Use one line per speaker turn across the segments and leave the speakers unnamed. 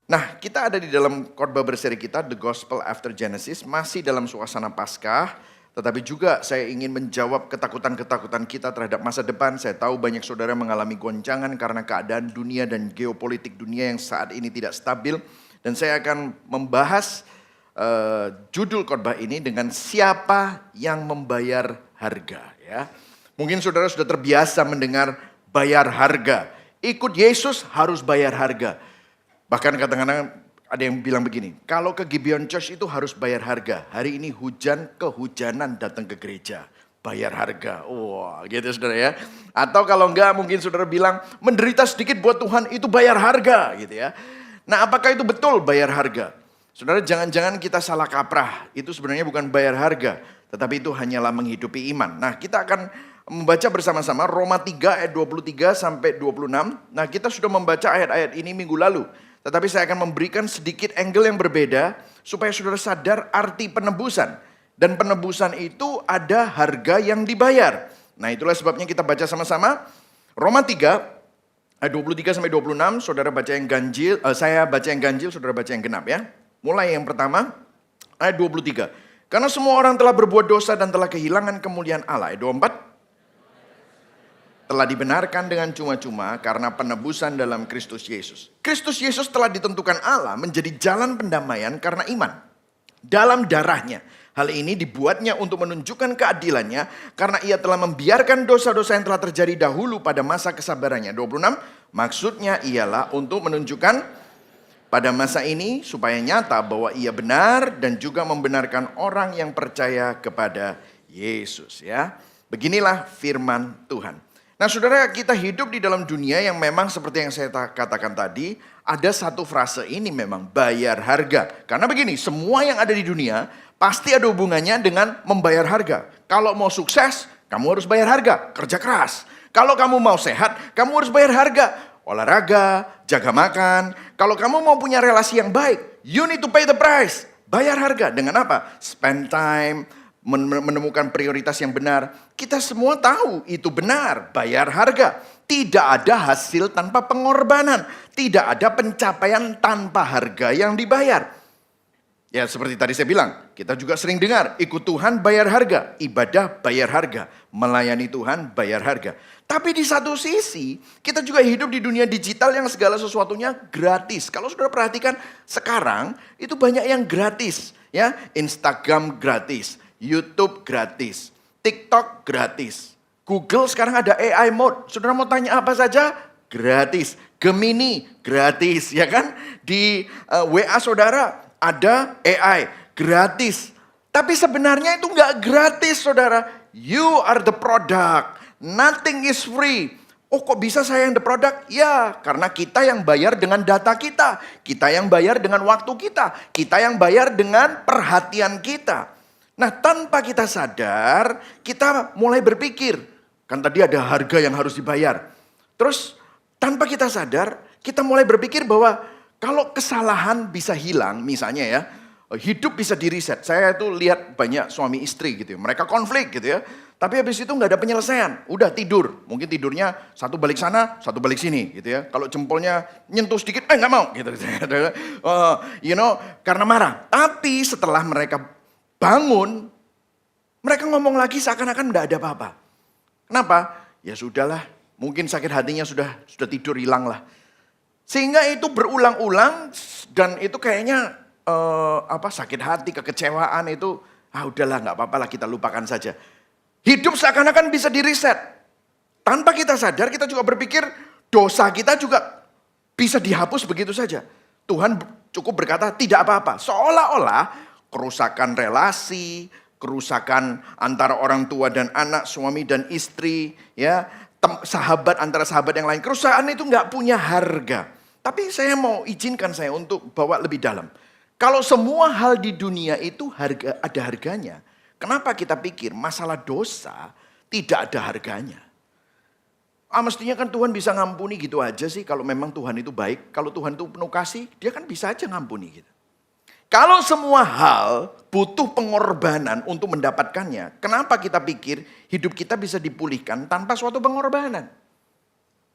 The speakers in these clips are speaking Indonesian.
Nah, kita ada di dalam khotbah berseri kita, The Gospel After Genesis, masih dalam suasana Paskah, tetapi juga saya ingin menjawab ketakutan-ketakutan kita terhadap masa depan. Saya tahu banyak saudara mengalami goncangan karena keadaan dunia dan geopolitik dunia yang saat ini tidak stabil. Dan saya akan membahas judul khotbah ini dengan siapa yang membayar harga. Ya. Mungkin saudara sudah terbiasa mendengar bayar harga. Ikut Yesus harus bayar harga. Bahkan kadang-kadang ada yang bilang begini, kalau ke Gibeon Church itu harus bayar harga. Hari ini hujan, kehujanan datang ke gereja. Bayar harga. Wah, gitu saudara ya. Atau kalau enggak mungkin saudara bilang, menderita sedikit buat Tuhan itu bayar harga gitu ya. Nah, apakah itu betul bayar harga? Saudara, jangan-jangan kita salah kaprah. Itu sebenarnya bukan bayar harga, tetapi itu hanyalah menghidupi iman. Nah, kita akan membaca bersama-sama Roma 3 ayat 23 sampai 26. Nah, kita sudah membaca ayat-ayat ini minggu lalu. Tetapi saya akan memberikan sedikit angle yang berbeda supaya saudara sadar arti penebusan. Dan penebusan itu ada harga yang dibayar. Nah, itulah sebabnya kita baca sama-sama. Roma 3 ayat 23 sampai 26, saudara baca yang ganjil, saya baca yang ganjil, saudara baca yang genap ya. Mulai yang pertama, ayat 23. Karena semua orang telah berbuat dosa dan telah kehilangan kemuliaan Allah. Ayat 24. Telah dibenarkan dengan cuma-cuma karena penebusan dalam Kristus Yesus. Kristus Yesus telah ditentukan Allah menjadi jalan pendamaian karena iman. Dalam darahnya. Hal ini dibuatnya untuk menunjukkan keadilannya karena ia telah membiarkan dosa-dosa yang telah terjadi dahulu pada masa kesabarannya. 26. Maksudnya ialah untuk menunjukkan pada masa ini supaya nyata bahwa ia benar dan juga membenarkan orang yang percaya kepada Yesus. Ya, beginilah firman Tuhan. Nah saudara, kita hidup di dalam dunia yang memang seperti yang saya katakan tadi, ada satu frase ini memang bayar harga. Karena begini, semua yang ada di dunia pasti ada hubungannya dengan membayar harga. Kalau mau sukses, kamu harus bayar harga, kerja keras. Kalau kamu mau sehat, kamu harus bayar harga, olahraga, jaga makan. Kalau kamu mau punya relasi yang baik, you need to pay the price. Bayar harga dengan apa? Spend time, menemukan prioritas yang benar. Kita semua tahu itu benar, bayar harga. Tidak ada hasil tanpa pengorbanan. Tidak ada pencapaian tanpa harga yang dibayar. Ya seperti tadi saya bilang, kita juga sering dengar, ikut Tuhan bayar harga, ibadah bayar harga, melayani Tuhan bayar harga. Tapi di satu sisi, kita juga hidup di dunia digital yang segala sesuatunya gratis. Kalau saudara perhatikan, sekarang itu banyak yang gratis. Ya, Instagram gratis, YouTube gratis, TikTok gratis, Google sekarang ada AI mode. Saudara mau tanya apa saja? Gratis. Gemini gratis, ya kan? Di WA saudara ada AI gratis. Tapi sebenarnya itu nggak gratis, saudara. You are the product. Nothing is free. Oh kok bisa saya yang the product? Ya karena kita yang bayar dengan data kita. Kita yang bayar dengan waktu kita. Kita yang bayar dengan perhatian kita. Nah tanpa kita sadar, kita mulai berpikir. Kan tadi ada harga yang harus dibayar. Terus tanpa kita sadar, kita mulai berpikir bahwa kalau kesalahan bisa hilang, misalnya ya, hidup bisa di-reset. Saya tuh lihat banyak suami istri gitu ya, mereka konflik gitu ya. Tapi habis itu nggak ada penyelesaian, udah tidur. Mungkin tidurnya satu balik sana, satu balik sini gitu ya. Kalau jempolnya nyentuh sedikit, nggak mau gitu. Karena marah. Tapi setelah mereka bangun, mereka ngomong lagi seakan-akan nggak ada apa-apa. Kenapa? Ya sudahlah, mungkin sakit hatinya sudah tidur hilang lah. Sehingga itu berulang-ulang dan itu kayaknya sakit hati, kekecewaan itu, udahlah nggak apa-apa lah kita lupakan saja. Hidup seakan-akan bisa di-reset. Tanpa kita sadar, kita juga berpikir dosa kita juga bisa dihapus begitu saja. Tuhan cukup berkata tidak apa-apa. Seolah-olah kerusakan relasi, kerusakan antara orang tua dan anak, suami dan istri, ya, sahabat antara sahabat yang lain. Kerusakan itu nggak punya harga. Tapi saya mau izinkan saya untuk bawa lebih dalam. Kalau semua hal di dunia itu ada harganya, kenapa kita pikir masalah dosa tidak ada harganya? Mestinya kan Tuhan bisa ngampuni gitu aja sih kalau memang Tuhan itu baik. Kalau Tuhan itu penuh kasih, dia kan bisa aja ngampuni gitu. Kalau semua hal butuh pengorbanan untuk mendapatkannya, kenapa kita pikir hidup kita bisa dipulihkan tanpa suatu pengorbanan?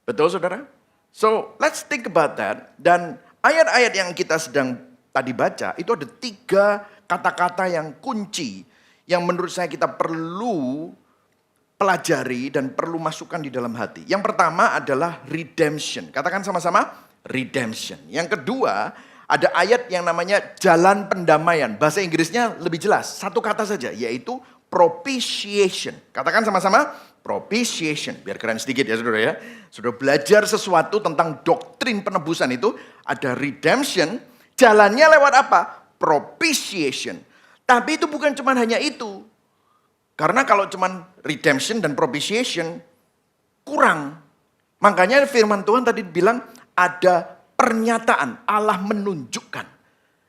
Betul saudara? So let's think about that. Dan Ayat-ayat yang kita sedang tadi baca, itu ada 3 kata-kata yang kunci, yang menurut saya kita perlu pelajari dan perlu masukkan di dalam hati. Yang pertama adalah redemption. Katakan sama-sama, redemption. Yang kedua, ada ayat yang namanya jalan pendamaian. Bahasa Inggrisnya lebih jelas, 1 kata saja, yaitu propitiation. Katakan sama-sama, propitiation. Biar keren sedikit ya saudara ya. Sudah belajar sesuatu tentang doktrin penebusan itu, ada redemption, jalannya lewat apa? Propitiation. Tapi itu bukan cuma hanya itu. Karena kalau cuma redemption dan propitiation, kurang. Makanya firman Tuhan tadi bilang ada pernyataan, Allah menunjukkan.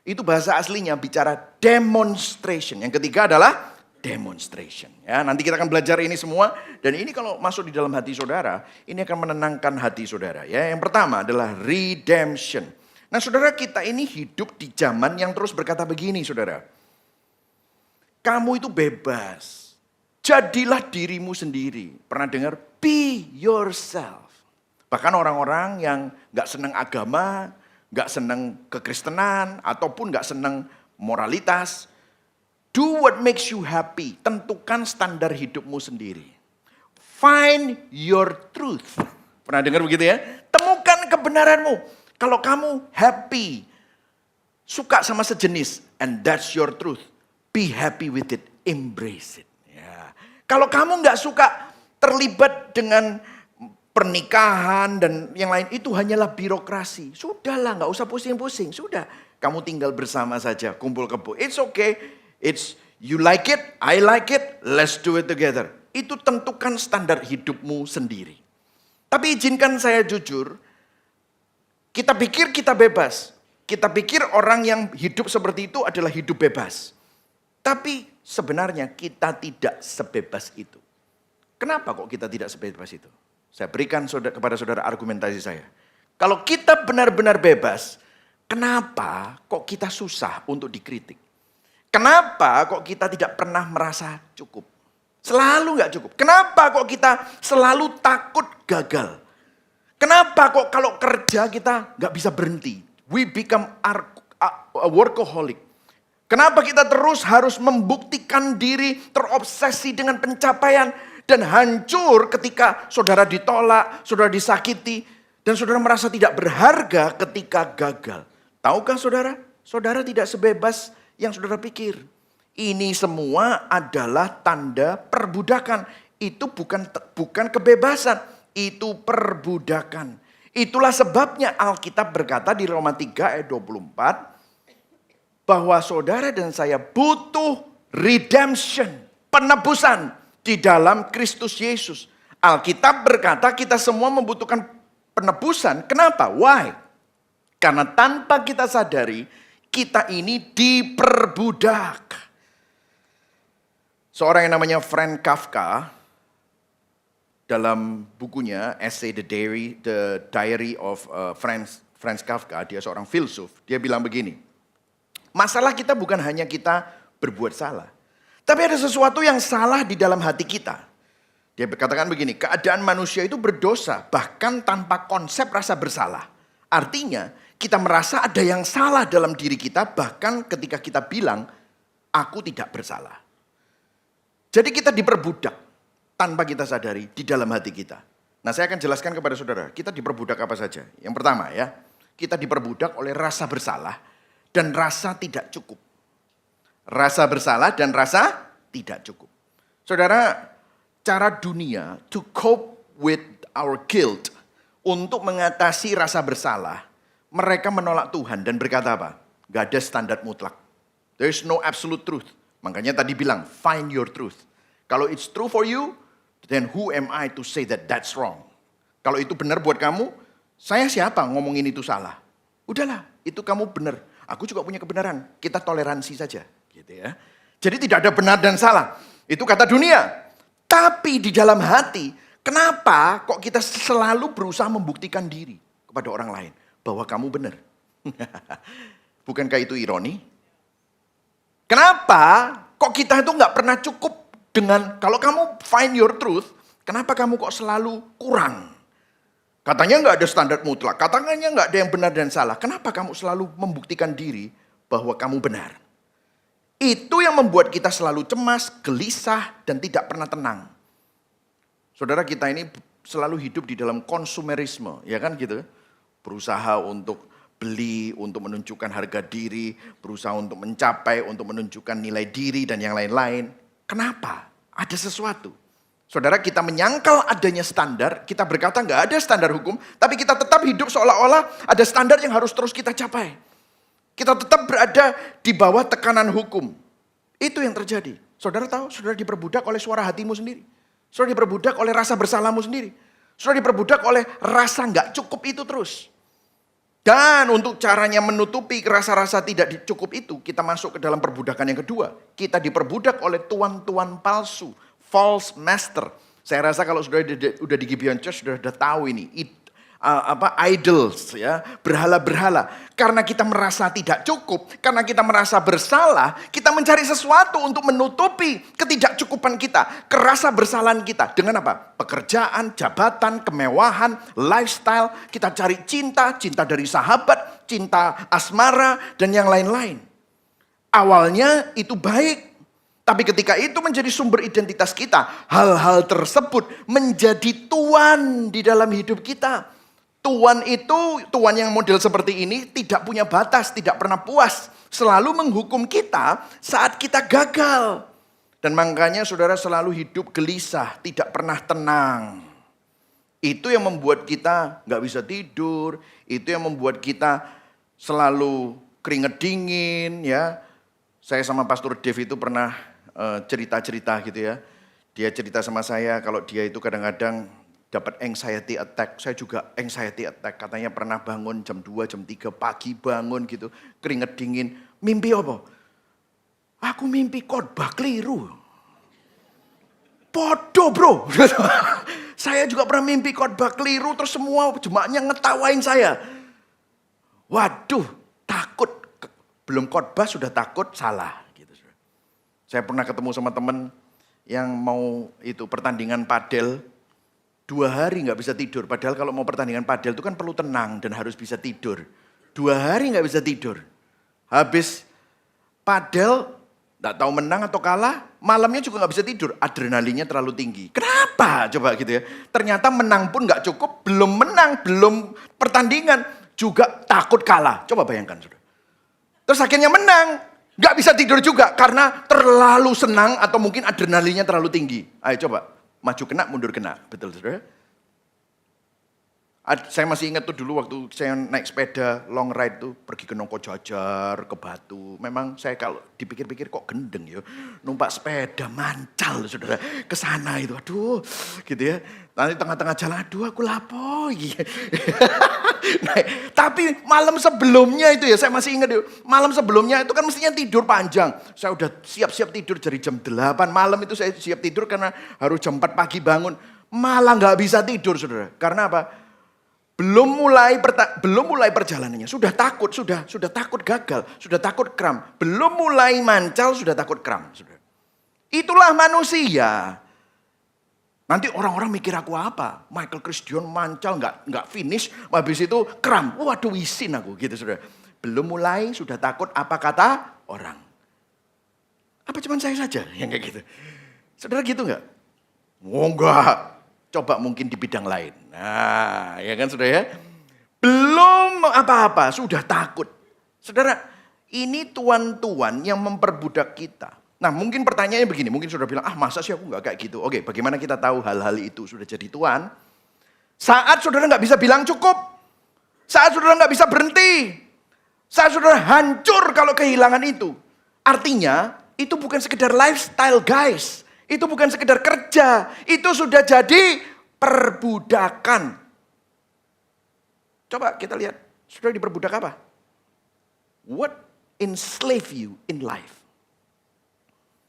Itu bahasa aslinya bicara demonstration. Yang ketiga adalah demonstration. Ya, nanti kita akan belajar ini semua. Dan ini kalau masuk di dalam hati saudara, ini akan menenangkan hati saudara. Ya, yang pertama adalah redemption. Nah saudara, kita ini hidup di zaman yang terus berkata begini saudara. Kamu itu bebas. Jadilah dirimu sendiri. Pernah dengar? Be yourself. Bahkan orang-orang yang gak senang agama, gak senang kekristenan, ataupun gak senang moralitas. Do what makes you happy. Tentukan standar hidupmu sendiri. Find your truth. Pernah dengar begitu ya? Temukan kebenaranmu. Kalau kamu happy, suka sama sejenis, and that's your truth. Be happy with it. Embrace it. Kalau kamu nggak suka terlibat dengan pernikahan dan yang lain, itu hanyalah birokrasi. Sudahlah, nggak usah pusing-pusing. Sudah, kamu tinggal bersama saja, kumpul kebo. It's okay. It's you like it, I like it, let's do it together. Itu tentukan standar hidupmu sendiri. Tapi izinkan saya jujur, kita pikir kita bebas. Kita pikir orang yang hidup seperti itu adalah hidup bebas. Tapi sebenarnya kita tidak sebebas itu. Kenapa kok kita tidak sebebas itu? Saya berikan kepada saudara argumentasi saya. Kalau kita benar-benar bebas, kenapa kok kita susah untuk dikritik? Kenapa kok kita tidak pernah merasa cukup? Selalu gak cukup. Kenapa kok kita selalu takut gagal? Kenapa kok kalau kerja kita gak bisa berhenti? We become a workaholic. Kenapa kita terus harus membuktikan diri, terobsesi dengan pencapaian, dan hancur ketika saudara ditolak, saudara disakiti, dan saudara merasa tidak berharga ketika gagal. Tahukah saudara? Saudara tidak sebebas yang saudara pikir. Ini semua adalah tanda perbudakan. Itu bukan kebebasan, itu perbudakan. Itulah sebabnya Alkitab berkata di Roma 3 ayat 24, bahwa saudara dan saya butuh redemption, penebusan di dalam Kristus Yesus. Alkitab berkata kita semua membutuhkan penebusan. Kenapa? Why? Karena tanpa kita sadari, kita ini diperbudak. Seorang yang namanya Franz Kafka, dalam bukunya Essay The Diary of Franz Kafka, dia seorang filsuf, dia bilang begini, masalah kita bukan hanya kita berbuat salah. Tapi ada sesuatu yang salah di dalam hati kita. Dia berkatakan begini, keadaan manusia itu berdosa bahkan tanpa konsep rasa bersalah. Artinya kita merasa ada yang salah dalam diri kita bahkan ketika kita bilang, aku tidak bersalah. Jadi kita diperbudak tanpa kita sadari di dalam hati kita. Nah saya akan jelaskan kepada saudara, kita diperbudak apa saja. Yang pertama ya, kita diperbudak oleh rasa bersalah dan rasa tidak cukup. Rasa bersalah dan rasa tidak cukup. Saudara, cara dunia to cope with our guilt, untuk mengatasi rasa bersalah, mereka menolak Tuhan dan berkata apa? Gak ada standar mutlak. There is no absolute truth. Makanya tadi bilang, find your truth. Kalau it's true for you, then who am I to say that that's wrong? Kalau itu benar buat kamu, saya siapa ngomongin itu salah? Udahlah, itu kamu benar. Aku juga punya kebenaran, kita toleransi saja. Gitu ya. Jadi tidak ada benar dan salah. Itu kata dunia. Tapi di dalam hati, kenapa kok kita selalu berusaha membuktikan diri kepada orang lain bahwa kamu benar? Bukankah itu ironi? Kenapa kok kita itu nggak pernah cukup dengan, kalau kamu find your truth, kenapa kamu kok selalu kurang? Katanya nggak ada standar mutlak, katanya nggak ada yang benar dan salah. Kenapa kamu selalu membuktikan diri bahwa kamu benar? Itu yang membuat kita selalu cemas, gelisah, dan tidak pernah tenang. Saudara, kita ini selalu hidup di dalam konsumerisme, ya kan gitu. Berusaha untuk beli, untuk menunjukkan harga diri, berusaha untuk mencapai, untuk menunjukkan nilai diri dan yang lain-lain. Kenapa? Ada sesuatu. Saudara, kita menyangkal adanya standar, kita berkata nggak ada standar hukum, tapi kita tetap hidup seolah-olah ada standar yang harus terus kita capai. Kita tetap berada di bawah tekanan hukum. Itu yang terjadi. Saudara tahu, saudara diperbudak oleh suara hatimu sendiri. Saudara diperbudak oleh rasa bersalahmu sendiri. Saudara diperbudak oleh rasa nggak cukup itu terus. Dan untuk caranya menutupi rasa-rasa tidak cukup itu, kita masuk ke dalam perbudakan yang kedua. Kita diperbudak oleh tuan-tuan palsu. False master. Saya rasa kalau sudah di Gibeon Church sudah tahu ini. Idols ya, berhala-berhala. Karena kita merasa tidak cukup, karena kita merasa bersalah, kita mencari sesuatu untuk menutupi ketidakcukupan kita, kerasa bersalahan kita. Dengan apa? Pekerjaan, jabatan, kemewahan, lifestyle. Kita cari cinta, cinta dari sahabat, cinta asmara, dan yang lain-lain. Awalnya itu baik. Tapi ketika itu menjadi sumber identitas kita, hal-hal tersebut menjadi tuan di dalam hidup kita. Tuan itu, tuan yang model seperti ini tidak punya batas, tidak pernah puas. Selalu menghukum kita saat kita gagal. Dan makanya saudara selalu hidup gelisah, tidak pernah tenang. Itu yang membuat kita gak bisa tidur, itu yang membuat kita selalu keringet dingin ya. Saya sama Pastor Dave itu pernah cerita-cerita gitu ya. Dia cerita sama saya kalau dia itu kadang-kadang dapat anxiety attack. Saya juga anxiety attack. Katanya pernah bangun jam 2, jam 3 pagi bangun gitu. Keringet dingin. Mimpi apa? Aku mimpi khotbah keliru. Podo bro. Saya juga pernah mimpi khotbah keliru. Terus semua jemaatnya ngetawain saya. Waduh, takut. Belum khotbah sudah takut, salah. Saya pernah ketemu sama teman yang mau itu pertandingan padel, 2 hari nggak bisa tidur. Padahal kalau mau pertandingan padel itu kan perlu tenang dan harus bisa tidur. 2 hari nggak bisa tidur. Habis padel, nggak tahu menang atau kalah, malamnya juga nggak bisa tidur. Adrenalinnya terlalu tinggi. Kenapa? Coba gitu ya. Ternyata menang pun nggak cukup, belum menang, belum pertandingan, juga takut kalah. Coba bayangkan sudah. Terus akhirnya menang. Gak bisa tidur juga karena terlalu senang atau mungkin adrenalinnya terlalu tinggi. Ayo coba, maju kena, mundur kena. Betul saudara? Saya masih ingat tuh dulu waktu saya naik sepeda long ride tuh pergi ke Nongko Jajar, ke Batu. Memang saya kalau dipikir-pikir kok gendeng ya. Numpak sepeda mancal saudara ke sana itu. Aduh gitu ya. Nanti tengah-tengah jalan aduh aku lapo. Nah, tapi malam sebelumnya itu ya saya masih ingat yuk. Malam sebelumnya itu kan mestinya tidur panjang. Saya udah siap-siap tidur dari jam 8 malam itu saya siap tidur karena harus jam 4 pagi bangun. Malah gak bisa tidur saudara. Karena apa? Belum mulai perjalanannya, sudah takut gagal, sudah takut kram. Belum mulai mancal, sudah takut kram. Sudah. Itulah manusia. Nanti orang-orang mikir aku apa? Michael Christian mancal, nggak finish, habis itu kram. Waduh isin aku gitu sudah. Belum mulai, sudah takut apa kata orang. Apa cuman saya saja yang kayak gitu? Saudara gitu nggak? Oh enggak. Coba mungkin di bidang lain. Nah, ya kan saudara ya. Belum apa-apa, sudah takut. Saudara, ini tuan-tuan yang memperbudak kita. Nah mungkin pertanyaannya begini, mungkin saudara bilang, masa sih aku gak kayak gitu. Oke, bagaimana kita tahu hal-hal itu sudah jadi tuan? Saat saudara gak bisa bilang cukup. Saat saudara gak bisa berhenti. Saat saudara hancur kalau kehilangan itu. Artinya, itu bukan sekedar lifestyle guys. Itu bukan sekedar kerja, itu sudah jadi perbudakan. Coba kita lihat, sudah diperbudak apa? What enslave you in life?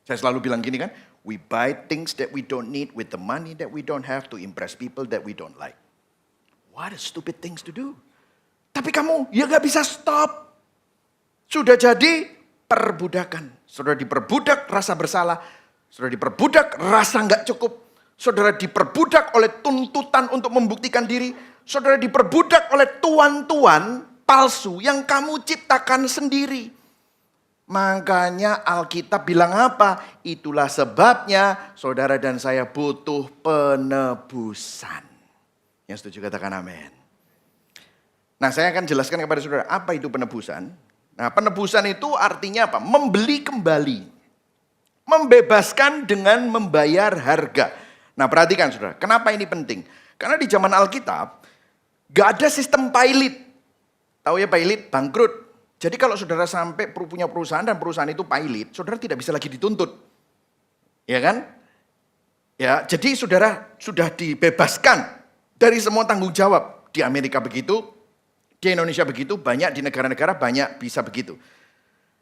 Saya selalu bilang gini kan, we buy things that we don't need with the money that we don't have to impress people that we don't like. What a stupid things to do. Tapi kamu ya gak bisa stop. Sudah jadi perbudakan. Sudah diperbudak rasa bersalah. Saudara diperbudak, rasa nggak cukup. Saudara diperbudak oleh tuntutan untuk membuktikan diri. saudara diperbudak oleh tuan-tuan palsu yang kamu ciptakan sendiri. Makanya Alkitab bilang apa? Itulah sebabnya saudara dan saya butuh penebusan. Yang setuju katakan amin. Nah, saya akan jelaskan kepada saudara apa itu penebusan. Nah, penebusan itu artinya apa? Membeli kembali. Membebaskan dengan membayar harga. Nah, perhatikan saudara, kenapa ini penting? Karena di zaman Alkitab, gak ada sistem pilot. Tahu ya pilot? Bangkrut. Jadi kalau saudara sampai punya perusahaan dan perusahaan itu pilot, saudara tidak bisa lagi dituntut. Ya kan? Ya, jadi saudara sudah dibebaskan dari semua tanggung jawab. Di Amerika begitu, di Indonesia begitu, banyak di negara-negara banyak bisa begitu.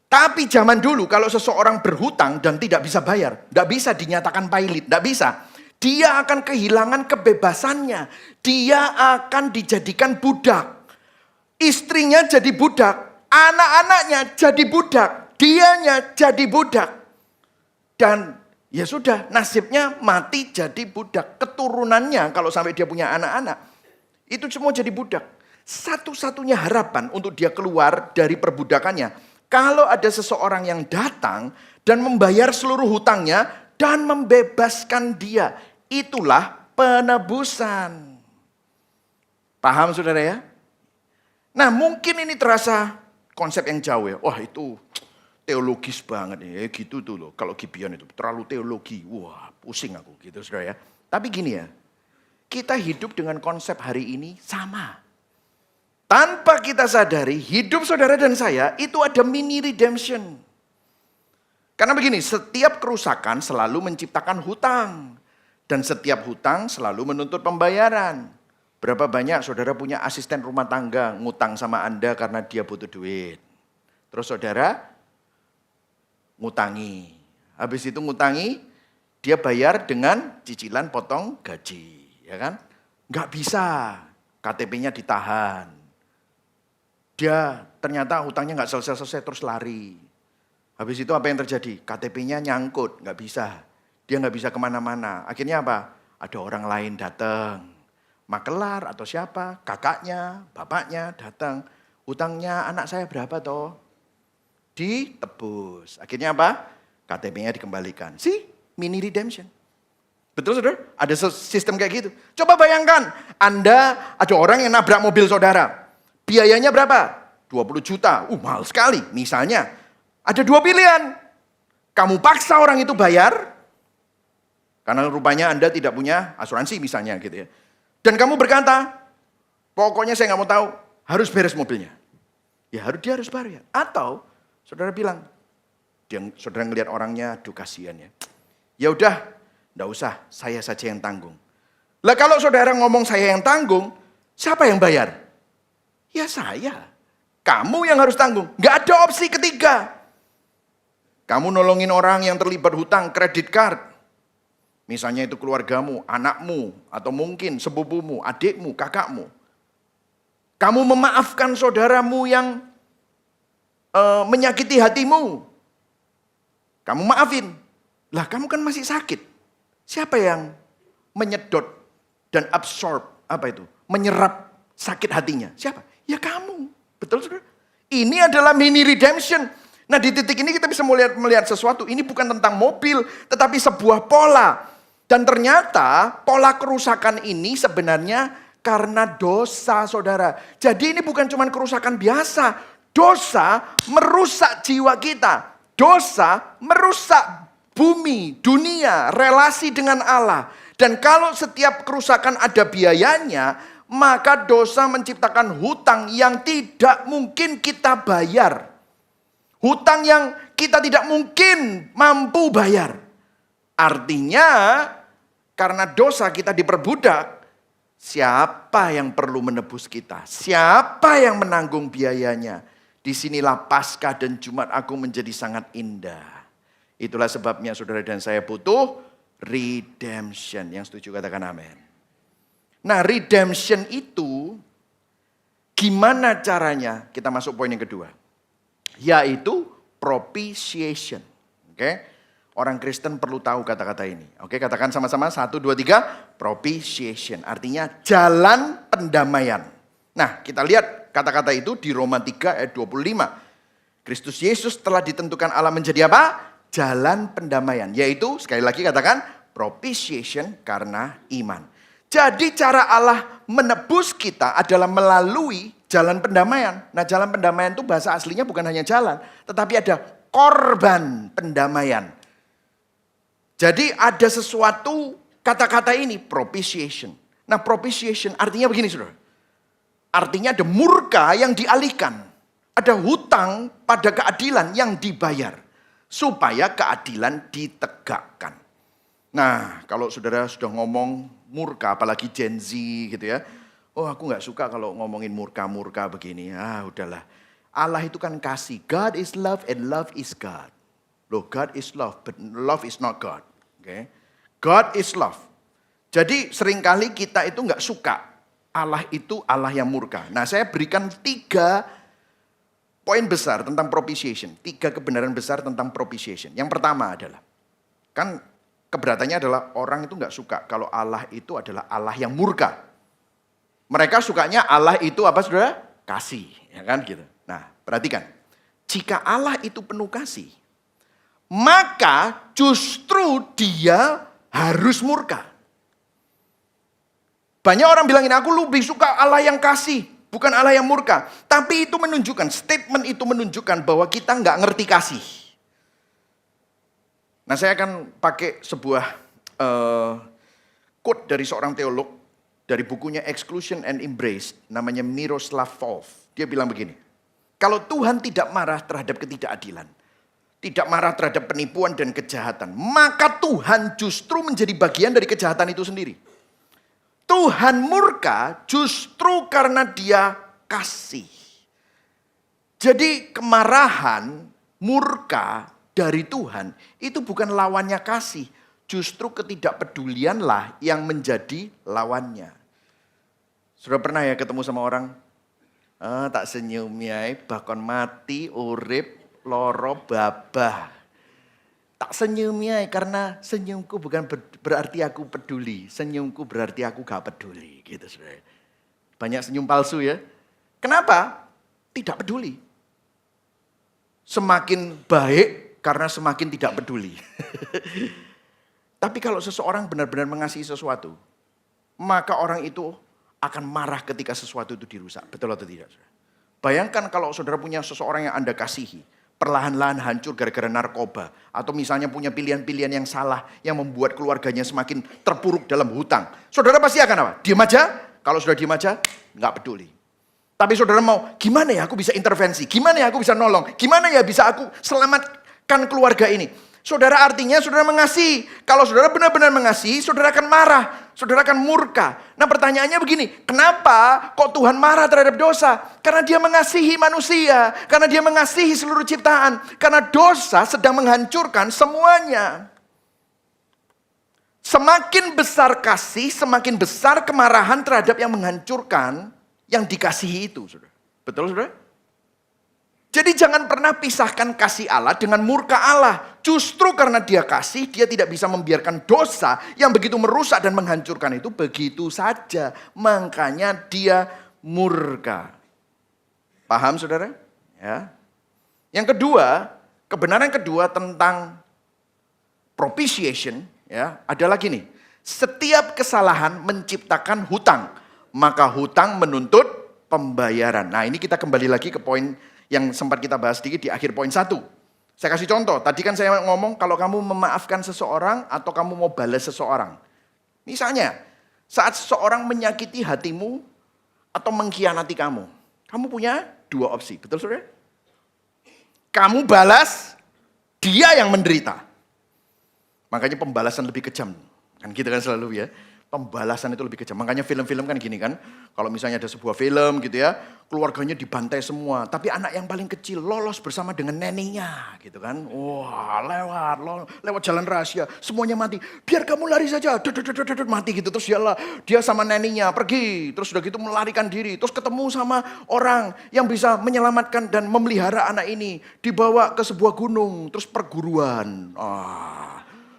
Tapi zaman dulu kalau seseorang berhutang dan tidak bisa bayar, tidak bisa dinyatakan pilot, tidak bisa. Dia akan kehilangan kebebasannya. Dia akan dijadikan budak. Istrinya jadi budak. Anak-anaknya jadi budak. Dianya jadi budak. Dan ya sudah, nasibnya mati jadi budak. Keturunannya kalau sampai dia punya anak-anak, itu semua jadi budak. Satu-satunya harapan untuk dia keluar dari perbudakannya, kalau ada seseorang yang datang dan membayar seluruh hutangnya dan membebaskan dia, itulah penebusan. Paham saudara ya? Nah, mungkin ini terasa konsep yang jauh ya. Wah, itu teologis banget ya, gitu tuh loh. Kalau Gibeon itu terlalu teologi. Wah, pusing aku gitu saudara ya. Tapi gini ya, kita hidup dengan konsep hari ini sama. Tanpa kita sadari, hidup saudara dan saya itu ada mini redemption. Karena begini, setiap kerusakan selalu menciptakan hutang. Dan setiap hutang selalu menuntut pembayaran. Berapa banyak saudara punya asisten rumah tangga ngutang sama Anda karena dia butuh duit. Terus saudara ngutangi. Habis itu ngutangi, dia bayar dengan cicilan potong gaji. Ya kan? Nggak bisa, KTP-nya ditahan. Dia ternyata hutangnya nggak selesai-selesai terus lari. Habis itu apa yang terjadi? KTP-nya nyangkut, nggak bisa. Dia nggak bisa kemana-mana. Akhirnya apa? Ada orang lain datang. Makelar atau siapa? Kakaknya, bapaknya datang. Hutangnya anak saya berapa toh? Ditebus. Akhirnya apa? KTP-nya dikembalikan. Mini redemption. Betul saudara? Ada sistem kayak gitu. Coba bayangkan, Anda ada orang yang nabrak mobil saudara. Biayanya berapa? 20 juta. Mahal sekali. Misalnya, ada dua pilihan. Kamu paksa orang itu bayar, karena rupanya Anda tidak punya asuransi misalnya gitu ya. Dan kamu berkata, pokoknya saya nggak mau tahu, harus beres mobilnya. Ya dia harus bayar. Atau saudara bilang, saudara ngelihat orangnya, aduh kasihan ya. Ya udah, nggak usah, saya saja yang tanggung. Lah kalau saudara ngomong saya yang tanggung, siapa yang bayar? Ya saya. Kamu yang harus tanggung. Nggak ada opsi ketiga. Kamu nolongin orang yang terlibat hutang kredit card. Misalnya itu keluargamu, anakmu, atau mungkin sepupumu, adikmu, kakakmu. Kamu memaafkan saudaramu yang menyakiti hatimu. Kamu maafin. Lah kamu kan masih sakit. Siapa yang menyedot dan absorb, menyerap sakit hatinya? Siapa? Ya kamu. Betul saudara? Ini adalah mini redemption. Nah di titik ini kita bisa melihat sesuatu. Ini bukan tentang mobil, tetapi sebuah pola. Dan ternyata pola kerusakan ini sebenarnya karena dosa saudara. Jadi ini bukan cuma kerusakan biasa. Dosa merusak jiwa kita. Dosa merusak bumi, dunia, relasi dengan Allah. Dan kalau setiap kerusakan ada biayanya, maka dosa menciptakan hutang yang tidak mungkin kita bayar. Hutang yang kita tidak mungkin mampu bayar. Artinya, karena dosa kita diperbudak, siapa yang perlu menebus kita? Siapa yang menanggung biayanya? Disinilah Paskah dan Jumat Agung menjadi sangat indah. Itulah sebabnya saudara dan saya butuh redemption. Yang setuju katakan amin. Nah, redemption itu gimana caranya? Kita masuk poin yang kedua. Yaitu propitiation. Oke? Orang Kristen perlu tahu kata-kata ini. Oke, katakan sama-sama 1, 2, 3. Propitiation. Artinya jalan pendamaian. Nah, kita lihat kata-kata itu di Roma 3 ayat 25. Kristus Yesus telah ditentukan Allah menjadi apa? Jalan pendamaian. Yaitu, sekali lagi katakan, propitiation karena iman. Jadi cara Allah menebus kita adalah melalui jalan pendamaian. Nah, jalan pendamaian itu bahasa aslinya bukan hanya jalan, tetapi ada korban pendamaian. Jadi ada sesuatu, kata-kata ini propitiation. Nah, propitiation artinya begini, saudara. Artinya ada murka yang dialihkan. Ada hutang pada keadilan yang dibayar. Supaya keadilan ditegakkan. Nah, kalau saudara sudah ngomong murka, apalagi Gen Z gitu ya. Oh, aku gak suka kalau ngomongin murka-murka begini. Udahlah. Allah itu kan kasih. God is love and love is God. Loh, God is love, but love is not God. Okay? God is love. Jadi seringkali kita itu gak suka. Allah itu Allah yang murka. Nah, saya berikan 3 poin besar tentang propitiation. 3 kebenaran besar tentang propitiation. Yang pertama adalah, kan keberatannya adalah orang itu gak suka kalau Allah itu adalah Allah yang murka. Mereka sukanya Allah itu apa, saudara? Kasih, ya kan gitu. Nah, perhatikan. Jika Allah itu penuh kasih, maka justru dia harus murka. Banyak orang bilangin, aku lebih suka Allah yang kasih, bukan Allah yang murka. Tapi itu menunjukkan, statement itu menunjukkan bahwa kita nggak ngerti kasih. Nah, saya akan pakai sebuah quote dari seorang teolog, dari bukunya Exclusion and Embrace, namanya Miroslav Volf. Dia bilang begini, kalau Tuhan tidak marah terhadap ketidakadilan, tidak marah terhadap penipuan dan kejahatan, maka Tuhan justru menjadi bagian dari kejahatan itu sendiri. Tuhan murka justru karena dia kasih. Jadi kemarahan, murka dari Tuhan itu bukan lawannya kasih. Justru ketidakpedulianlah yang menjadi lawannya. Sudah pernah ya ketemu sama orang? Tak senyum ya, bahkan mati, urip, loro, babah. Tak senyum ya, karena senyumku bukan berarti aku peduli. Senyumku berarti aku gak peduli. Gitu, saudara. Banyak senyum palsu ya. Kenapa? Tidak peduli. Semakin baik karena semakin tidak peduli. Tapi kalau seseorang benar-benar mengasihi sesuatu, maka orang itu akan marah ketika sesuatu itu dirusak. Betul atau tidak? Bayangkan kalau saudara punya seseorang yang Anda kasihi, perlahan-lahan hancur gara-gara narkoba. Atau misalnya punya pilihan-pilihan yang salah, yang membuat keluarganya semakin terpuruk dalam hutang. Saudara pasti akan apa? Diam aja? Kalau sudah diam aja, nggak peduli. Tapi saudara mau, gimana ya aku bisa intervensi? Gimana ya aku bisa nolong? Gimana ya bisa aku selamatkan keluarga ini? Saudara artinya saudara mengasihi. Kalau saudara benar-benar mengasihi, saudara akan marah. Saudara akan murka. Nah pertanyaannya begini, kenapa kok Tuhan marah terhadap dosa? Karena dia mengasihi manusia. Karena dia mengasihi seluruh ciptaan. Karena dosa sedang menghancurkan semuanya. Semakin besar kasih, semakin besar kemarahan terhadap yang menghancurkan yang dikasihi itu. Saudara. Betul saudara? Jadi jangan pernah pisahkan kasih Allah dengan murka Allah. Justru karena dia kasih, dia tidak bisa membiarkan dosa yang begitu merusak dan menghancurkan itu begitu saja. Makanya dia murka. Paham saudara? Ya. Yang kedua, kebenaran kedua tentang propitiation ya, adalah gini. Setiap kesalahan menciptakan hutang, maka hutang menuntut pembayaran. Nah ini kita kembali lagi ke poin yang sempat kita bahas sedikit di akhir poin 1. Saya kasih contoh, tadi kan saya ngomong kalau kamu memaafkan seseorang atau kamu mau balas seseorang. Misalnya, saat seseorang menyakiti hatimu atau mengkhianati kamu. Kamu punya 2 opsi, betul saudara? Kamu balas, dia yang menderita. Makanya pembalasan lebih kejam. Kan gitu kan selalu ya. Pembalasan itu lebih kejam. Makanya film-film kan gini kan. Kalau misalnya ada sebuah film gitu ya. Keluarganya dibantai semua. Tapi anak yang paling kecil lolos bersama dengan neninya gitu kan. Wah lewat jalan rahasia. Semuanya mati. Biar kamu lari saja. Mati gitu. Terus dia sama neninya pergi. Terus udah gitu melarikan diri. Terus ketemu sama orang yang bisa menyelamatkan dan memelihara anak ini. Dibawa ke sebuah gunung. Terus perguruan.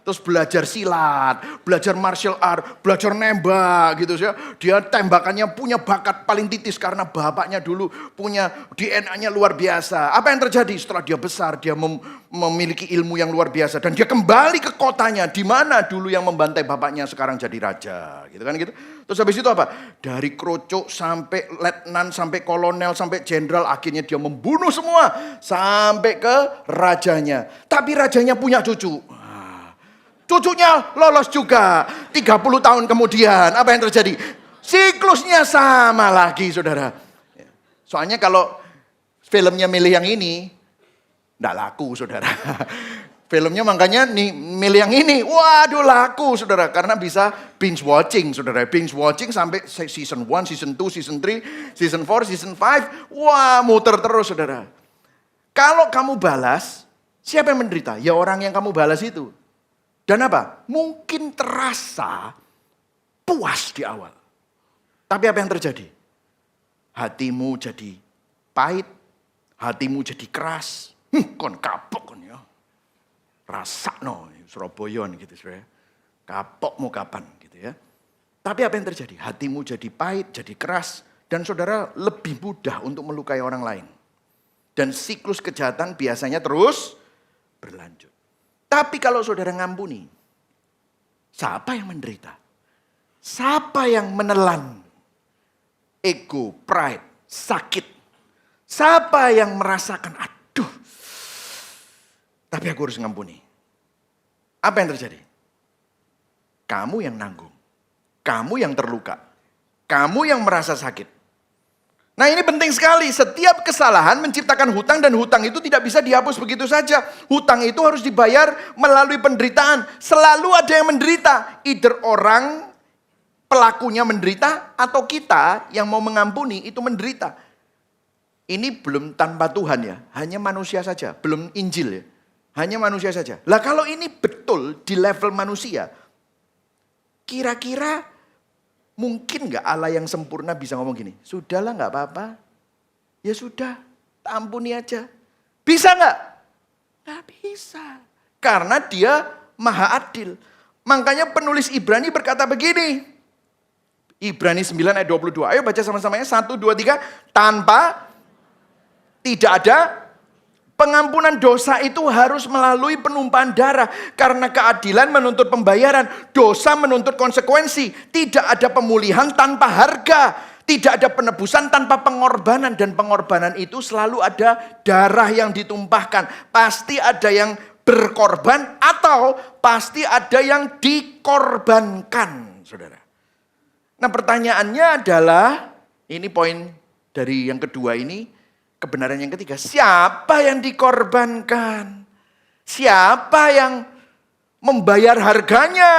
terus belajar silat, belajar martial art, belajar nembak gitu ya. Dia tembakannya punya bakat paling titis karena bapaknya dulu punya DNA-nya luar biasa. Apa yang terjadi setelah dia besar, dia memiliki ilmu yang luar biasa dan dia kembali ke kotanya di mana dulu yang membantai bapaknya sekarang jadi raja, gitu kan gitu. Terus habis itu apa? Dari krocok sampai letnan, sampai kolonel, sampai jenderal, akhirnya dia membunuh semua sampai ke rajanya. Tapi rajanya punya cucu. Cucunya lolos juga. 30 tahun kemudian, apa yang terjadi? Siklusnya sama lagi, saudara. Soalnya kalau filmnya milih yang ini, enggak laku, saudara. Filmnya makanya nih milih yang ini, waduh laku saudara. Karena bisa binge watching saudara. Binge watching sampai season 1, season 2, season 3, season 4, season 5. Wah muter terus saudara. Kalau kamu balas, siapa yang menderita? Ya orang yang kamu balas itu. Dan apa? Mungkin terasa puas di awal. Tapi apa yang terjadi? Hatimu jadi pahit. Hatimu jadi keras. Kon kapok kon ya. Rasa no, Surabaya gitu saudara. Kapok mau kapan gitu ya. Tapi apa yang terjadi? Hatimu jadi pahit, jadi keras. Dan saudara lebih mudah untuk melukai orang lain. Dan siklus kejahatan biasanya terus berlanjut. Tapi kalau saudara ngampuni, siapa yang menderita? Siapa yang menelan ego, pride, sakit? Siapa yang merasakan tapi aku harus ngampuni. Apa yang terjadi? Kamu yang nanggung. Kamu yang terluka. Kamu yang merasa sakit. Nah ini penting sekali. Setiap kesalahan menciptakan hutang dan hutang itu tidak bisa dihapus begitu saja. Hutang itu harus dibayar melalui penderitaan. Selalu ada yang menderita. Either orang pelakunya menderita atau kita yang mau mengampuni itu menderita. Ini belum tanpa Tuhan ya. Hanya manusia saja. Belum Injil ya. Hanya manusia saja. Lah kalau ini betul di level manusia, kira-kira mungkin gak Allah yang sempurna bisa ngomong gini, sudahlah gak apa-apa, ya sudah, ampuni aja. Bisa gak? Gak bisa. Karena dia maha adil. Makanya penulis Ibrani berkata begini, Ibrani 9 ayat 22, ayo baca sama-sama ya, 1, 2, 3, tanpa tidak ada pengampunan dosa itu harus melalui penumpahan darah. Karena keadilan menuntut pembayaran. Dosa menuntut konsekuensi. Tidak ada pemulihan tanpa harga. Tidak ada penebusan tanpa pengorbanan. Dan pengorbanan itu selalu ada darah yang ditumpahkan. Pasti ada yang berkorban atau pasti ada yang dikorbankan. Saudara. Nah pertanyaannya adalah, ini poin dari yang kedua ini. Kebenaran yang ketiga, siapa yang dikorbankan? Siapa yang membayar harganya?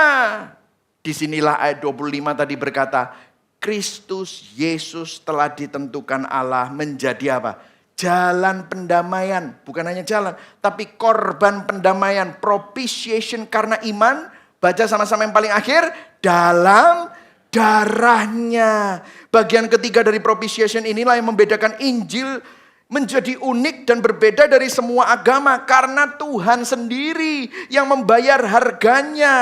Disinilah ayat 25 tadi berkata, Kristus Yesus telah ditentukan Allah menjadi apa? Jalan pendamaian. Bukan hanya jalan, tapi korban pendamaian. Propitiation karena iman. Baca sama-sama yang paling akhir. Dalam darahnya. Bagian ketiga dari propitiation inilah yang membedakan Injil menjadi unik dan berbeda dari semua agama karena Tuhan sendiri yang membayar harganya.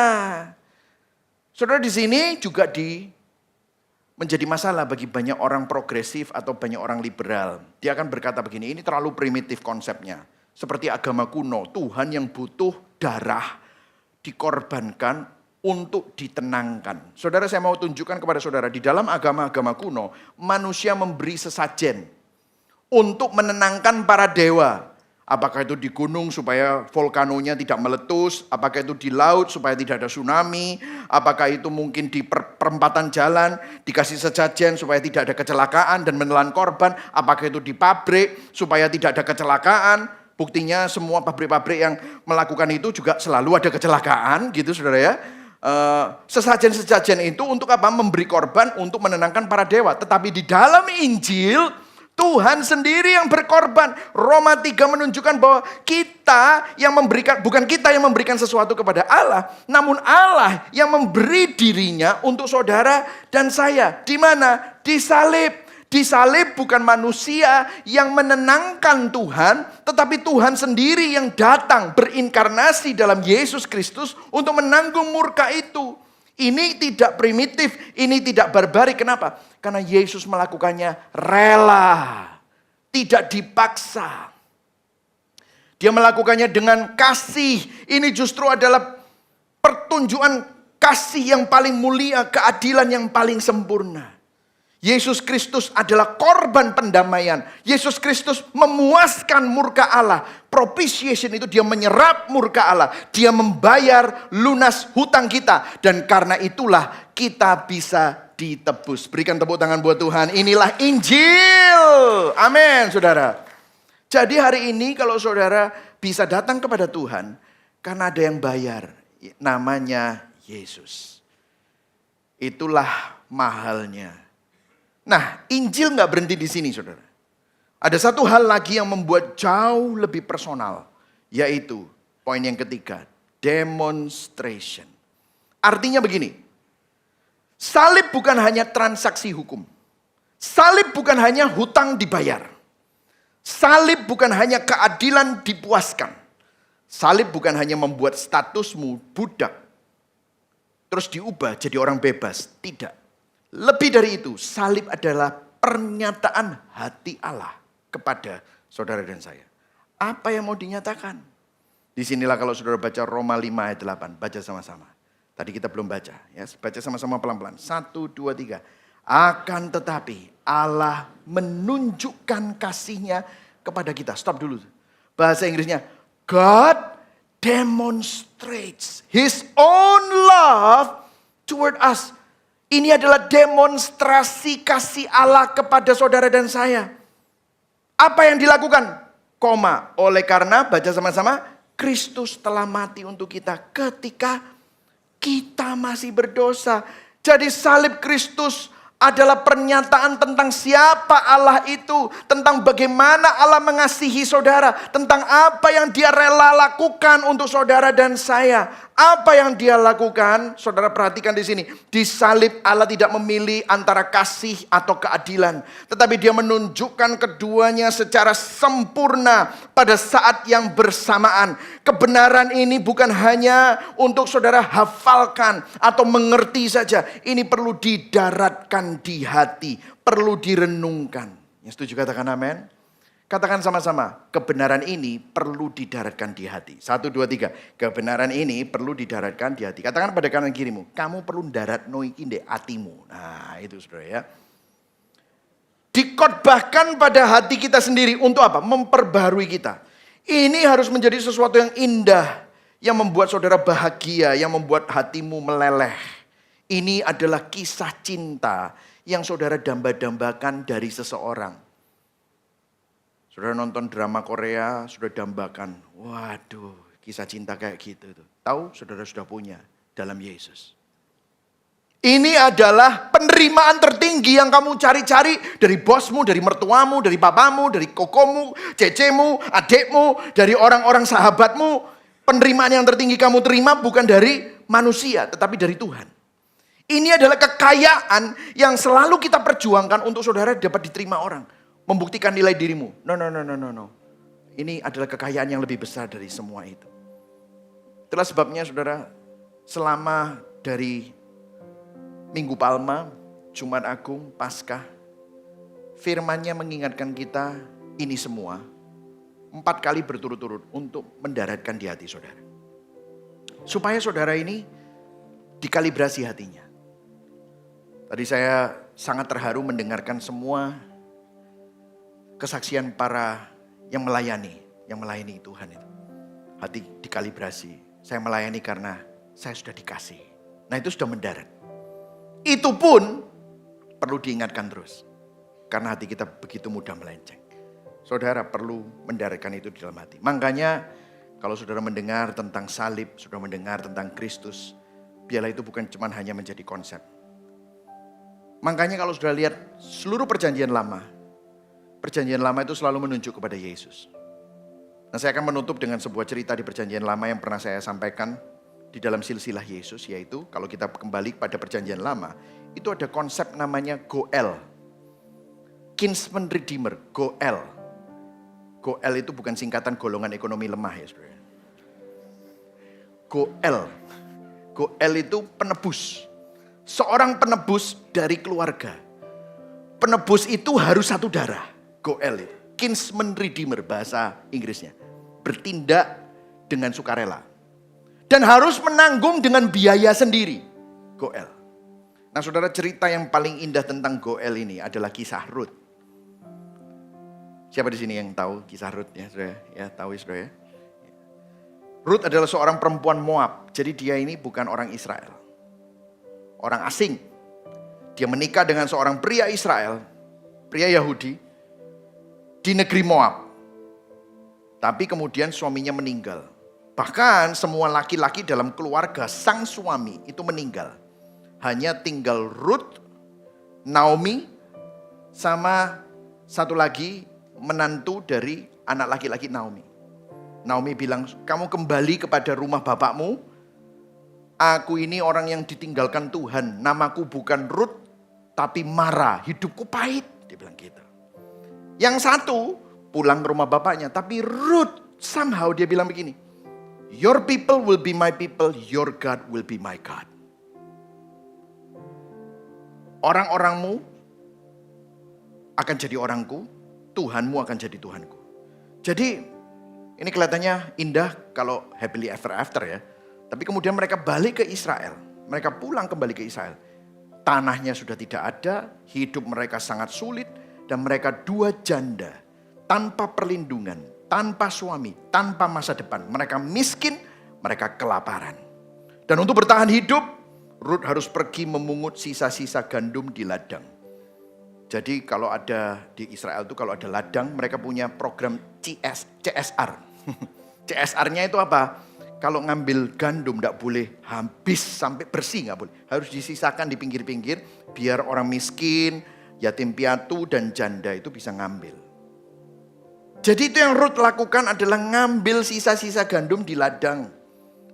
Saudara di sini juga menjadi masalah bagi banyak orang progresif atau banyak orang liberal. Dia akan berkata begini, ini terlalu primitif konsepnya. Seperti agama kuno, Tuhan yang butuh darah dikorbankan untuk ditenangkan. Saudara saya mau tunjukkan kepada saudara, di dalam agama-agama kuno, manusia memberi sesajen untuk menenangkan para dewa. Apakah itu di gunung supaya volcanonya tidak meletus. Apakah itu di laut supaya tidak ada tsunami. Apakah itu mungkin di perempatan jalan. Dikasih sesajen supaya tidak ada kecelakaan dan menelan korban. Apakah itu di pabrik supaya tidak ada kecelakaan. Buktinya semua pabrik-pabrik yang melakukan itu juga selalu ada kecelakaan gitu saudara ya. Sesajen-sesajen itu untuk apa? Memberi korban untuk menenangkan para dewa. Tetapi di dalam Injil Tuhan sendiri yang berkorban. Roma 3 menunjukkan bahwa kita yang memberikan, bukan kita yang memberikan sesuatu kepada Allah, namun Allah yang memberi dirinya untuk saudara dan saya. Di mana? Di salib. Disalib bukan manusia yang menenangkan Tuhan, tetapi Tuhan sendiri yang datang berinkarnasi dalam Yesus Kristus untuk menanggung murka itu. Ini tidak primitif, ini tidak barbarik. Kenapa? Karena Yesus melakukannya rela, tidak dipaksa. Dia melakukannya dengan kasih. Ini justru adalah pertunjukan kasih yang paling mulia, keadilan yang paling sempurna. Yesus Kristus adalah korban pendamaian. Yesus Kristus memuaskan murka Allah. Propitiation itu dia menyerap murka Allah. Dia membayar lunas hutang kita. Dan karena itulah kita bisa ditebus. Berikan tepuk tangan buat Tuhan. Inilah Injil. Amin, saudara. Jadi hari ini kalau saudara bisa datang kepada Tuhan, karena ada yang bayar. Namanya Yesus. Itulah mahalnya. Nah, Injil nggak berhenti di sini, saudara. Ada satu hal lagi yang membuat jauh lebih personal, yaitu poin yang ketiga, demonstration. Artinya begini, salib bukan hanya transaksi hukum. Salib bukan hanya hutang dibayar. Salib bukan hanya keadilan dipuaskan. Salib bukan hanya membuat statusmu budak, terus diubah jadi orang bebas. Tidak. Lebih dari itu, salib adalah pernyataan hati Allah kepada saudara dan saya. Apa yang mau dinyatakan? Disinilah kalau saudara baca Roma 5 ayat 8. Baca sama-sama. Tadi kita belum baca. Ya, baca sama-sama pelan-pelan. 1, 2, 3. Akan tetapi Allah menunjukkan kasih-Nya kepada kita. Stop dulu. Bahasa Inggrisnya, God demonstrates His own love toward us. Ini adalah demonstrasi kasih Allah kepada saudara dan saya. Apa yang dilakukan? Oleh karena, baca sama-sama, Kristus telah mati untuk kita ketika kita masih berdosa. Jadi salib Kristus adalah pernyataan tentang siapa Allah itu. Tentang bagaimana Allah mengasihi saudara. Tentang apa yang dia rela lakukan untuk saudara dan saya. Apa yang dia lakukan? Saudara perhatikan di sini. Di salib Allah tidak memilih antara kasih atau keadilan. Tetapi dia menunjukkan keduanya secara sempurna pada saat yang bersamaan. Kebenaran ini bukan hanya untuk saudara hafalkan atau mengerti saja. Ini perlu didaratkan di hati. Perlu direnungkan. Yang setuju katakan amin. Katakan sama-sama, kebenaran ini perlu didaratkan di hati. 1, 2, 3. Kebenaran ini perlu didaratkan di hati. Katakan pada kanan kirimu, kamu perlu darat noikin di hatimu. Nah itu saudara ya. Dikotbahkan pada hati kita sendiri untuk apa? Memperbarui kita. Ini harus menjadi sesuatu yang indah. Yang membuat saudara bahagia, yang membuat hatimu meleleh. Ini adalah kisah cinta yang saudara damba-dambakan dari seseorang. Saudara nonton drama Korea, sudah dambakan. Waduh, kisah cinta kayak gitu. Tahu, saudara sudah punya dalam Yesus. Ini adalah penerimaan tertinggi yang kamu cari-cari dari bosmu, dari mertuamu, dari papamu, dari kokomu, cecemu, adekmu, dari orang-orang sahabatmu. Penerimaan yang tertinggi kamu terima bukan dari manusia, tetapi dari Tuhan. Ini adalah kekayaan yang selalu kita perjuangkan untuk saudara dapat diterima orang. Membuktikan nilai dirimu. No. Ini adalah kekayaan yang lebih besar dari semua itu. Itulah sebabnya saudara, selama dari Minggu Palma, Jumat Agung, Paskah, firman-Nya mengingatkan kita ini semua 4 kali berturut-turut untuk mendaratkan di hati saudara. Supaya saudara ini dikalibrasi hatinya. Tadi saya sangat terharu mendengarkan semua kesaksian para yang melayani Tuhan itu. Hati dikalibrasi. Saya melayani karena saya sudah dikasih. Nah itu sudah mendarat. Itu pun perlu diingatkan terus. Karena hati kita begitu mudah melenceng. Saudara perlu mendaratkan itu di dalam hati. Makanya kalau saudara mendengar tentang salib, saudara mendengar tentang Kristus, biarlah itu bukan cuma hanya menjadi konsep. Makanya kalau saudara lihat seluruh perjanjian lama itu selalu menunjuk kepada Yesus. Nah saya akan menutup dengan sebuah cerita di perjanjian lama yang pernah saya sampaikan di dalam silsilah Yesus. Yaitu kalau kita kembali pada perjanjian lama, itu ada konsep namanya Goel. kinsman redeemer, Goel. Goel itu bukan singkatan golongan ekonomi lemah ya saudara. Goel. Goel itu penebus. Seorang penebus dari keluarga. Penebus itu harus satu darah. Goel itu. Kinsman redeemer bahasa Inggrisnya. Bertindak dengan sukarela. Dan harus menanggung dengan biaya sendiri. Goel. Nah saudara, cerita yang paling indah tentang Goel ini adalah kisah Rut. Siapa di sini yang tahu kisah Rut ya saudara? Ya tahu ya saudara ya. Rut adalah seorang perempuan Moab. Jadi dia ini bukan orang Israel. Orang asing. Dia menikah dengan seorang pria Israel. Pria Yahudi. Di negeri Moab. Tapi kemudian suaminya meninggal. Bahkan semua laki-laki dalam keluarga sang suami itu meninggal. Hanya tinggal Rut, Naomi, sama satu lagi menantu dari anak laki-laki Naomi. Naomi bilang, kamu kembali kepada rumah bapakmu. Aku ini orang yang ditinggalkan Tuhan. Namaku bukan Rut, tapi Mara. Hidupku pahit. Dia bilang gitu. Yang satu pulang ke rumah bapaknya. Tapi Rut, somehow dia bilang begini. Your people will be my people. Your God will be my God. Orang-orangmu akan jadi orangku. Tuhanmu akan jadi Tuhanku. Jadi ini kelihatannya indah kalau happily ever after ya. Tapi kemudian mereka balik ke Israel. Mereka pulang kembali ke Israel. Tanahnya sudah tidak ada. Hidup mereka sangat sulit. Dan mereka dua janda. Tanpa perlindungan. Tanpa suami. Tanpa masa depan. Mereka miskin. Mereka kelaparan. Dan untuk bertahan hidup. Rut harus pergi memungut sisa-sisa gandum di ladang. Jadi kalau ada di Israel itu kalau ada ladang. Mereka punya program CSR. CSR-nya itu apa? Kalau ngambil gandum tidak boleh habis sampai bersih, nggak boleh. Harus disisakan di pinggir-pinggir biar orang miskin, yatim piatu dan janda itu bisa ngambil. Jadi itu yang Rut lakukan adalah ngambil sisa-sisa gandum di ladang.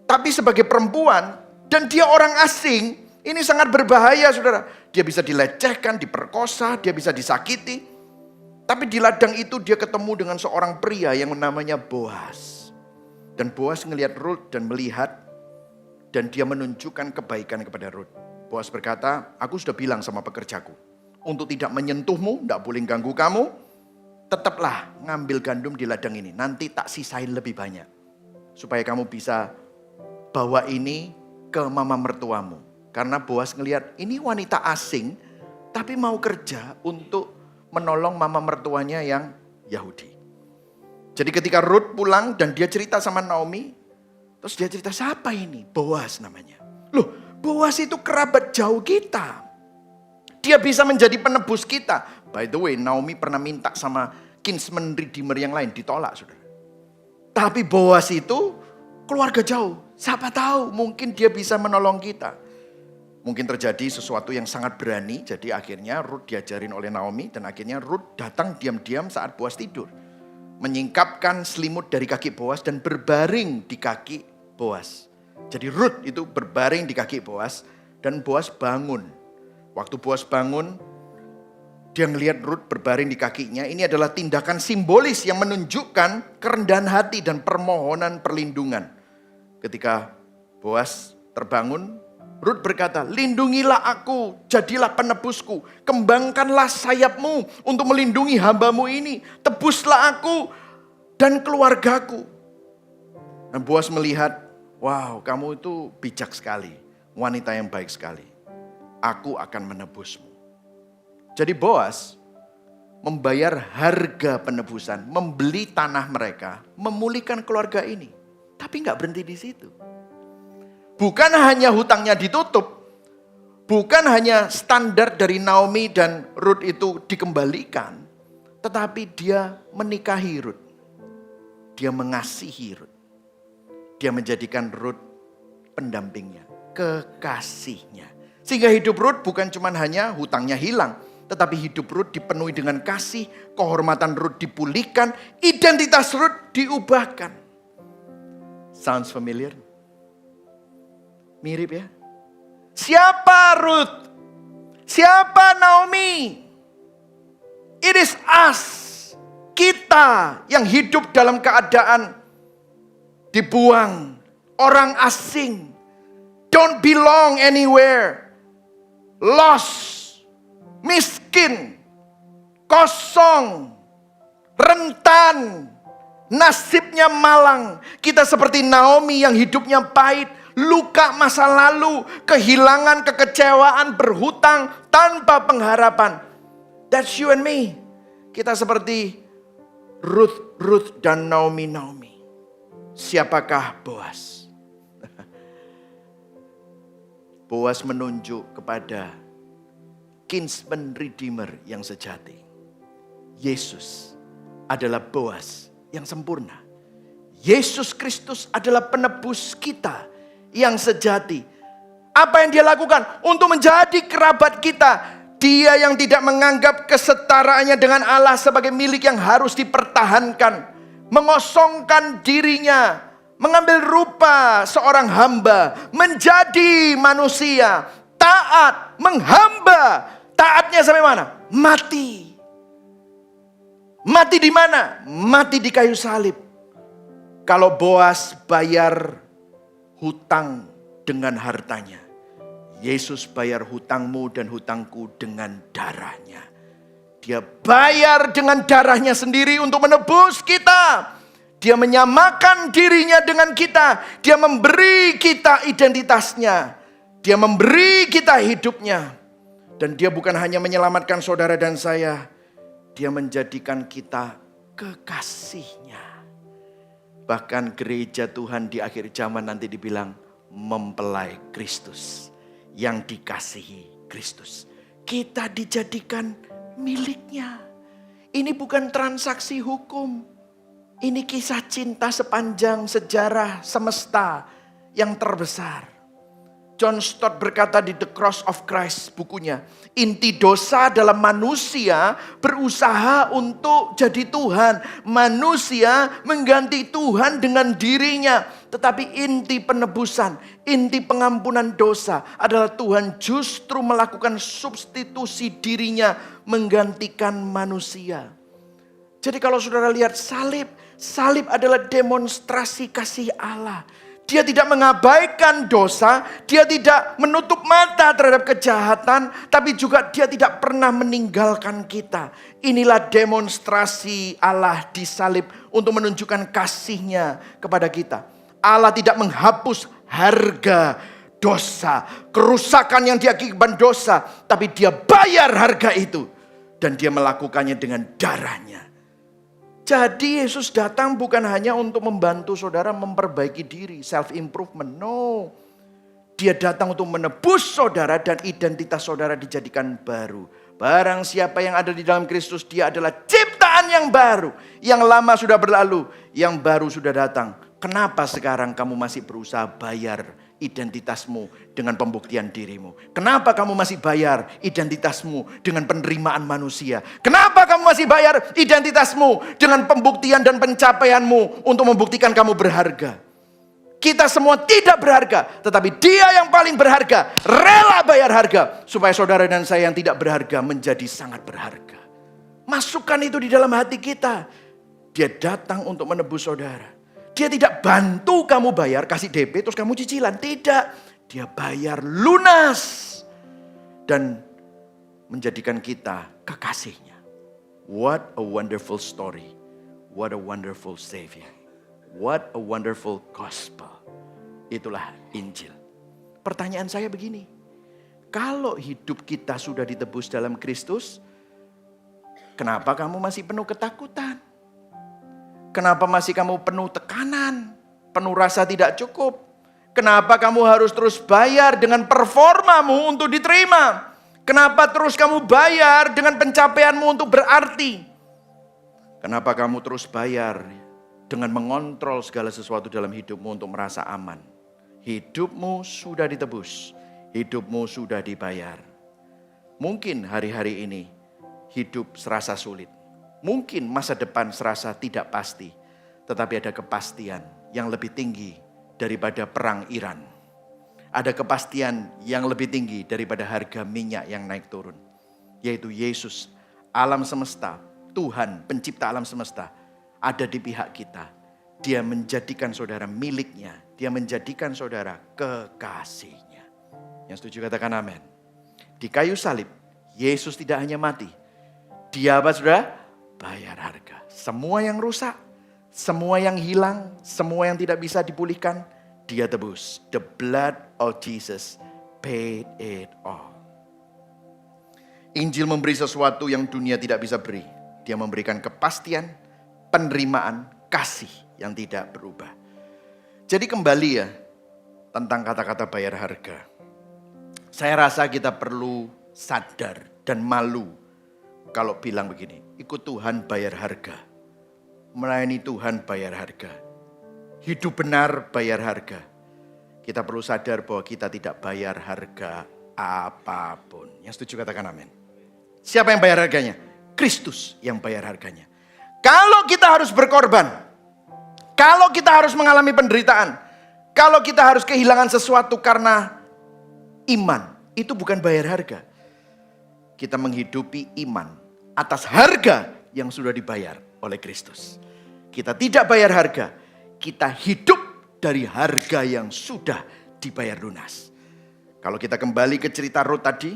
Tapi sebagai perempuan dan dia orang asing, ini sangat berbahaya saudara. Dia bisa dilecehkan, diperkosa, dia bisa disakiti. Tapi di ladang itu dia ketemu dengan seorang pria yang namanya Boaz. Dan Boaz ngelihat Rut dan melihat. Dan dia menunjukkan kebaikan kepada Rut. Boaz berkata, aku sudah bilang sama pekerjaku. Untuk tidak menyentuhmu, tidak boleh ganggu kamu. Tetaplah ngambil gandum di ladang ini. Nanti tak sisain lebih banyak. Supaya kamu bisa bawa ini ke mama mertuamu. Karena Boaz ngelihat ini wanita asing. Tapi mau kerja untuk menolong mama mertuanya yang Yahudi. Jadi ketika Rut pulang dan dia cerita sama Naomi. Terus dia cerita siapa ini? Boaz namanya. Loh, Boaz itu kerabat jauh kita. Dia bisa menjadi penebus kita. By the way, Naomi pernah minta sama kinsman redeemer yang lain. Ditolak, saudara. Tapi Boaz itu keluarga jauh. Siapa tahu mungkin dia bisa menolong kita. Mungkin terjadi sesuatu yang sangat berani. Jadi akhirnya Rut diajarin oleh Naomi. Dan akhirnya Rut datang diam-diam saat Boaz tidur. Menyingkapkan selimut dari kaki Boaz dan berbaring di kaki Boaz. Jadi Rut itu berbaring di kaki Boaz. Dan Boaz bangun. Waktu Boaz bangun, dia ngelihat Rut berbaring di kakinya. Ini adalah tindakan simbolis yang menunjukkan kerendahan hati dan permohonan perlindungan. Ketika Boaz terbangun, Rut berkata, lindungilah aku, jadilah penebusku. Kembangkanlah sayapmu untuk melindungi hambamu ini. Tebuslah aku dan keluargaku. Dan Boaz melihat, wow, kamu itu bijak sekali. Wanita yang baik sekali. Aku akan menebusmu. Jadi Boaz membayar harga penebusan, membeli tanah mereka, memulihkan keluarga ini. Tapi nggak berhenti di situ. Bukan hanya hutangnya ditutup, bukan hanya standar dari Naomi dan Rut itu dikembalikan, tetapi dia menikahi Rut. Dia mengasihi Rut. Dia menjadikan Rut pendampingnya, kekasihnya. Sehingga hidup Rut bukan cuma hanya hutangnya hilang, tetapi hidup Rut dipenuhi dengan kasih, kehormatan Rut dipulihkan, identitas Rut diubahkan. Sounds familiar? Mirip ya? Siapa Rut? Siapa Naomi? It Lepas kita yang hidup dalam keadaan dibuang, orang asing, don't belong anywhere, lost, miskin, kosong, rentan, nasibnya malang. Kita seperti Naomi yang hidupnya pahit, luka masa lalu, kehilangan, kekecewaan, berhutang tanpa pengharapan. That's you and me. Kita seperti Ruth dan Naomi. Siapakah Boaz? Boaz menunjuk kepada kinsman redeemer yang sejati. Yesus adalah Boaz yang sempurna. Yesus Kristus adalah penebus kita yang sejati. Apa yang dia lakukan? Untuk menjadi kerabat kita. Dia yang tidak menganggap kesetaraannya dengan Allah sebagai milik yang harus dipertahankan. Mengosongkan dirinya. Mengambil rupa seorang hamba. Menjadi manusia. Taat. Menghamba. Taatnya sampai mana? Mati. Mati di mana? Mati di kayu salib. Kalau Boaz bayar hutang dengan hartanya, Yesus bayar hutangmu dan hutangku dengan darahnya. Dia bayar dengan darahnya sendiri untuk menebus kita. Dia menyamakan dirinya dengan kita. Dia memberi kita identitasnya. Dia memberi kita hidupnya. Dan dia bukan hanya menyelamatkan saudara dan saya. Dia menjadikan kita kekasihnya. Bahkan gereja Tuhan di akhir zaman nanti dibilang mempelai Kristus. Yang dikasihi Kristus. Kita dijadikan miliknya. Ini bukan transaksi hukum. Ini kisah cinta sepanjang sejarah semesta yang terbesar. John Stott berkata di The Cross of Christ bukunya, inti dosa dalam manusia berusaha untuk jadi Tuhan. Manusia mengganti Tuhan dengan dirinya. Tetapi inti penebusan, inti pengampunan dosa adalah Tuhan justru melakukan substitusi dirinya menggantikan manusia. Jadi kalau saudara lihat salib adalah demonstrasi kasih Allah. Dia tidak mengabaikan dosa, dia tidak menutup mata terhadap kejahatan, tapi juga dia tidak pernah meninggalkan kita. Inilah demonstrasi Allah di salib untuk menunjukkan kasihnya kepada kita. Allah tidak menghapus harga dosa, kerusakan yang diakibatkan dosa, tapi dia bayar harga itu. Dan dia melakukannya dengan darahnya. Jadi Yesus datang bukan hanya untuk membantu saudara memperbaiki diri, self-improvement. No. Dia datang untuk menebus saudara dan identitas saudara dijadikan baru. Barang siapa yang ada di dalam Kristus, dia adalah ciptaan yang baru. Yang lama sudah berlalu, yang baru sudah datang. Kenapa sekarang kamu masih berusaha bayar identitasmu dengan pembuktian dirimu? Kenapa kamu masih bayar identitasmu dengan penerimaan manusia? Kenapa kamu masih bayar identitasmu dengan pembuktian dan pencapaianmu untuk membuktikan kamu berharga? Kita semua tidak berharga, tetapi dia yang paling berharga rela bayar harga supaya saudara dan saya yang tidak berharga menjadi sangat berharga. Masukkan itu di dalam hati kita. Dia datang untuk menebus saudara. Dia tidak bantu kamu bayar, kasih DP terus kamu cicilan. Tidak. Dia bayar lunas. Dan menjadikan kita kekasihnya. What a wonderful story. What a wonderful Savior. What a wonderful gospel. Itulah Injil. Pertanyaan saya begini. Kalau hidup kita sudah ditebus dalam Kristus, kenapa kamu masih penuh ketakutan? Kenapa masih kamu penuh tekanan, penuh rasa tidak cukup? Kenapa kamu harus terus bayar dengan performamu untuk diterima? Kenapa terus kamu bayar dengan pencapaianmu untuk berarti? Kenapa kamu terus bayar dengan mengontrol segala sesuatu dalam hidupmu untuk merasa aman? Hidupmu sudah ditebus, hidupmu sudah dibayar. Mungkin hari-hari ini hidup serasa sulit. Mungkin masa depan serasa tidak pasti, tetapi ada kepastian yang lebih tinggi daripada perang Iran. Ada kepastian yang lebih tinggi daripada harga minyak yang naik turun. Yaitu Yesus, alam semesta, Tuhan pencipta alam semesta ada di pihak kita. Dia menjadikan saudara miliknya. Dia menjadikan saudara kekasihnya. Yang setuju katakan amin. Di kayu salib, Yesus tidak hanya mati. Dia apa saudara? Bayar harga. Semua yang rusak, semua yang hilang, semua yang tidak bisa dipulihkan, dia tebus. The blood of Jesus paid it all. Injil memberi sesuatu yang dunia tidak bisa beri. Dia memberikan kepastian, penerimaan, kasih yang tidak berubah. Jadi kembali ya, tentang kata-kata bayar harga. Saya rasa kita perlu sadar dan malu kalau bilang begini, ikut Tuhan bayar harga. Melayani Tuhan bayar harga. Hidup benar bayar harga. Kita perlu sadar bahwa kita tidak bayar harga apapun. Yang setuju katakan amin. Siapa yang bayar harganya? Kristus yang bayar harganya. Kalau kita harus berkorban, kalau kita harus mengalami penderitaan, kalau kita harus kehilangan sesuatu karena iman, itu bukan bayar harga. Kita menghidupi iman atas harga yang sudah dibayar oleh Kristus. Kita tidak bayar harga, kita hidup dari harga yang sudah dibayar lunas. Kalau kita kembali ke cerita Rut tadi,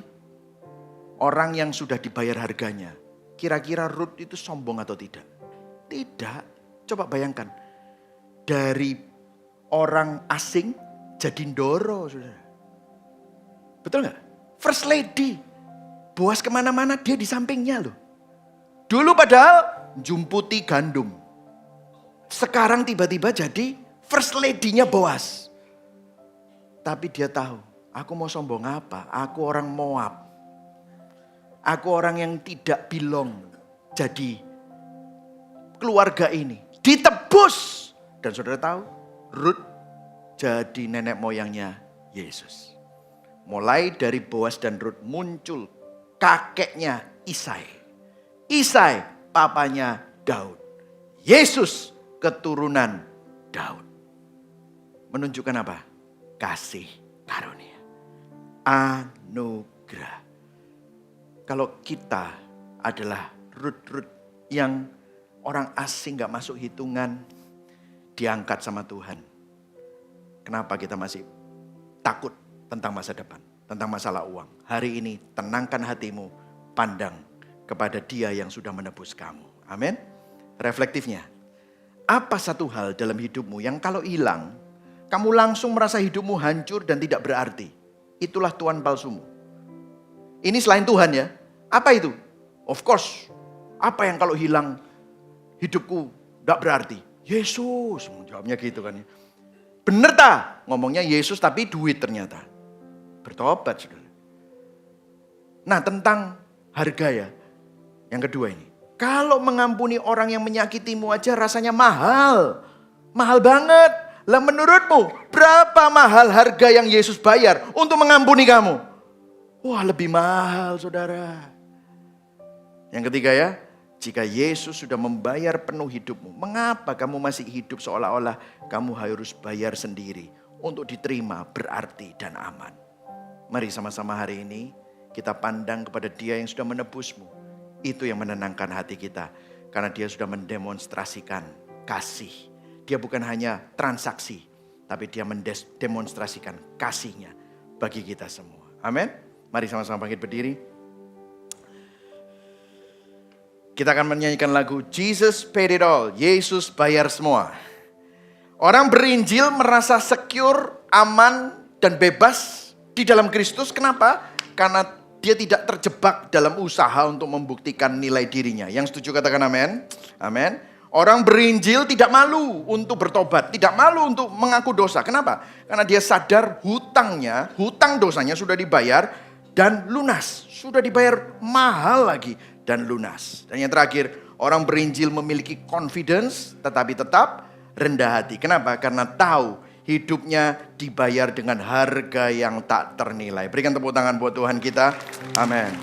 orang yang sudah dibayar harganya, kira-kira Rut itu sombong atau tidak? Tidak. Coba bayangkan, dari orang asing jadi ndoro, saudara. Betul nggak? First lady, Boas kemana-mana dia di sampingnya loh. Dulu padahal jumputi gandum. Sekarang tiba-tiba jadi first lady-nya Boas. Tapi dia tahu, aku mau sombong apa? Aku orang Moab. Aku orang yang tidak belong jadi keluarga ini. Ditebus. Dan saudara tahu, Rut jadi nenek moyangnya Yesus. Mulai dari Boas dan Rut muncul kakeknya Isai. Isai papanya Daud. Yesus keturunan Daud. Menunjukkan apa? Kasih karunia. Anugerah. Kalau kita adalah Rut-Rut yang orang asing gak masuk hitungan, diangkat sama Tuhan. Kenapa kita masih takut tentang masa depan, tentang masalah uang? Hari ini tenangkan hatimu, pandang kepada Dia yang sudah menebus kamu. Amin. Reflektifnya, apa satu hal dalam hidupmu yang kalau hilang, kamu langsung merasa hidupmu hancur dan tidak berarti? Itulah Tuhan palsumu. Ini selain Tuhan ya. Apa itu? Of course. Apa yang kalau hilang hidupku tidak berarti? Yesus. Jawabnya gitu kan ya. Bener tak? Ngomongnya Yesus tapi duit ternyata. Bertobat saudara. Nah tentang harga ya. Yang kedua ini. Kalau mengampuni orang yang menyakitimu aja rasanya mahal. Mahal banget. Lah menurutmu berapa mahal harga yang Yesus bayar untuk mengampuni kamu? Wah lebih mahal saudara. Yang ketiga ya. Jika Yesus sudah membayar penuh hidupmu, mengapa kamu masih hidup seolah-olah kamu harus bayar sendiri untuk diterima, berarti dan aman? Mari sama-sama hari ini kita pandang kepada Dia yang sudah menebusmu. Itu yang menenangkan hati kita. Karena Dia sudah mendemonstrasikan kasih. Dia bukan hanya transaksi, tapi Dia mendemonstrasikan kasih-Nya bagi kita semua. Amin. Mari sama-sama bangkit berdiri. Kita akan menyanyikan lagu Jesus Paid It All. Yesus bayar semua. Orang berinjil merasa secure, aman, dan bebas di dalam Kristus. Kenapa? Karena dia tidak terjebak dalam usaha untuk membuktikan nilai dirinya. Yang setuju katakan amin. Amin. Orang berinjil tidak malu untuk bertobat. Tidak malu untuk mengaku dosa. Kenapa? Karena dia sadar hutang dosanya sudah dibayar dan lunas. Sudah dibayar mahal lagi. Dan lunas. Dan yang terakhir, orang berinjil memiliki confidence tetapi tetap rendah hati. Kenapa? Karena tahu hidupnya dibayar dengan harga yang tak ternilai. Berikan tepuk tangan buat Tuhan kita. Amin.